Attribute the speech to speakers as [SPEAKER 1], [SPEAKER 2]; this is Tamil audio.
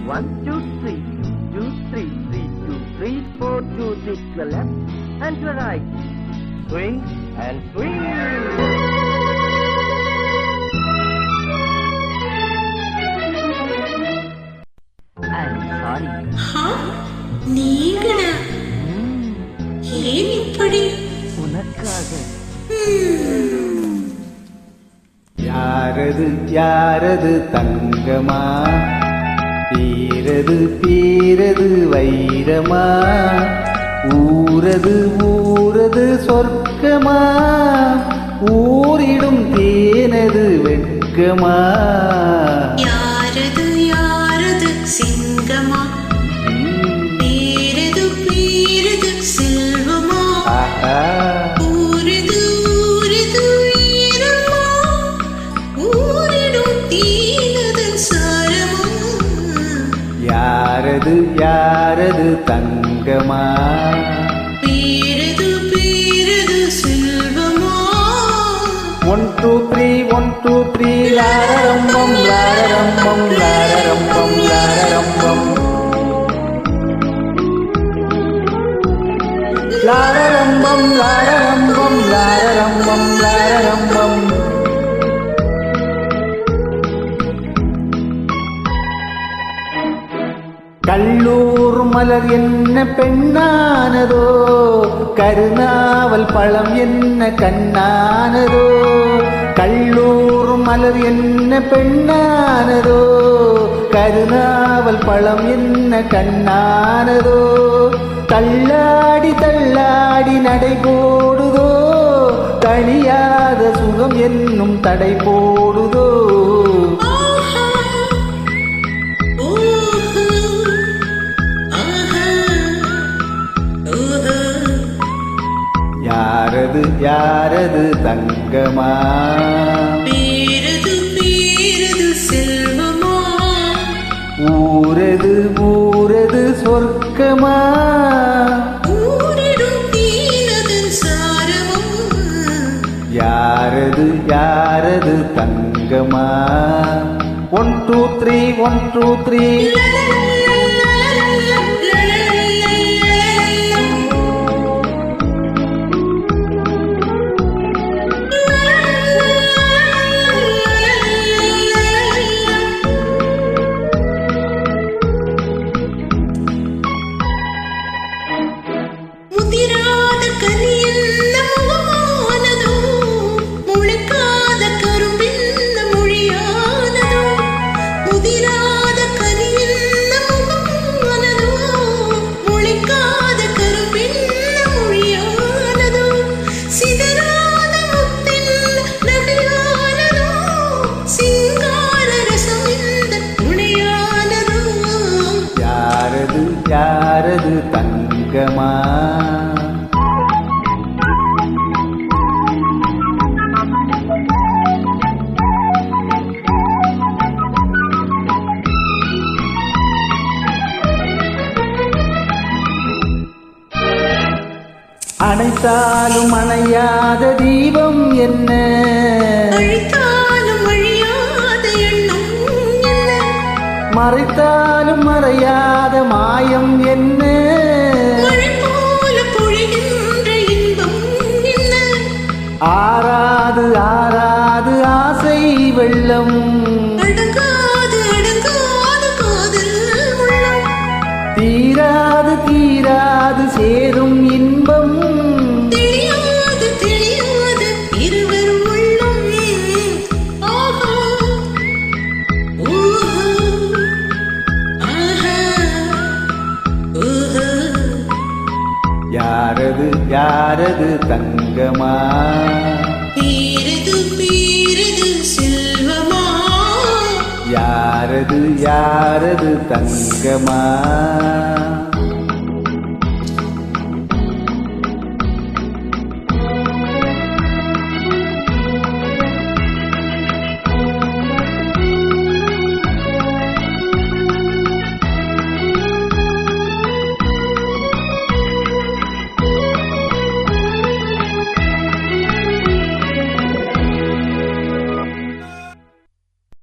[SPEAKER 1] 1, 2, 3. 2, 3, 3, 2, 3, 4, 2, 6 to the left and to the right. Swing and swing. I'm sorry.
[SPEAKER 2] நீங்களா? ஏன் இப்படி?
[SPEAKER 1] உனக்காக.
[SPEAKER 3] யாரது யாரது தங்கமா, பீரது பீரது வைரமா, ஊரது ஊரது சொர்க்கமா, ஊரிடும் தேனது வெட்கமா.
[SPEAKER 2] யாரது யாரது சிங்கமா, பீரது பீரது செல்வமா, ஊரது ஊரது ஈரமா, ஊரிடும் தீனதன் சாரமா.
[SPEAKER 3] யாரது யாரது தங்கமா,
[SPEAKER 2] பீரது பீரது செல்வமா.
[SPEAKER 3] 1 2 3 1 2 3 லாரரம்பம் லாரரம்பம் லாரரம்பம் லாரரம்பம் லாரரம்பம் லாரரம்பம் லாரரம்பம் லாரரம்பம். கல்லூர் மலர் என்ன பெண்ணானதோ, கருநாவல் பழம் என்ன கண்ணானதோ. கல்லூர் மலர் என்ன பெண்ணானதோ, கருநாவல் பழம் என்ன கண்ணானதோ. தள்ளாடி தள்ளாடி நடை போடுதோ, தனியாத சுகம் என்னும் தடை போடுதோ. யாரது யாரது தங்கமா,
[SPEAKER 2] பீரது பீரது செல்வமா,
[SPEAKER 3] ஊரது ஊரது சொர்க்கமா,
[SPEAKER 2] ஊரிடும் தீனதன் சாரமா.
[SPEAKER 3] யாரது யாரது தங்கமா. 1 2 3 1 2 3
[SPEAKER 2] முதிராத கனியென்ன முகமானதோ, முளைக்காத கரும்பென்ன மொழியானதோ. முதிராத கனியென்ன முகமானதோ, முளைக்காத கரும்பென்ன மொழியானதோ. சிதறாத முத்தென்ன நகையானதோ, சிங்கார ரசம் இந்த துணையானதோ.
[SPEAKER 3] யாரது யாரது தங்கமா. அணைத்தாலும் அணையாத தீபம் என்ன,
[SPEAKER 2] அழித்தாலும் அழியாத எண்ணம் என்ன,
[SPEAKER 3] மறைத்தாலும் மறையாத மாயம் என்ன.
[SPEAKER 2] மழை போல பொழிகின்ற இன்பம் என்ன,
[SPEAKER 3] ஆறாது ஆறாது ஆசை வெள்ளம்,
[SPEAKER 2] அடங்காது அடங்காது காதல் உள்ளம்.
[SPEAKER 3] தீராது தீராது சேரும் இன்பம்.
[SPEAKER 2] தெரியாது தெரியாது இருவரும் உள்ளம். ஆஹா ஊஹா ஆஹா ஊஹா.
[SPEAKER 3] யாரது யாரது தங்கமா,
[SPEAKER 2] பீரது பீரது செல்வமா,
[SPEAKER 3] யாரது யாரது தங்கமா.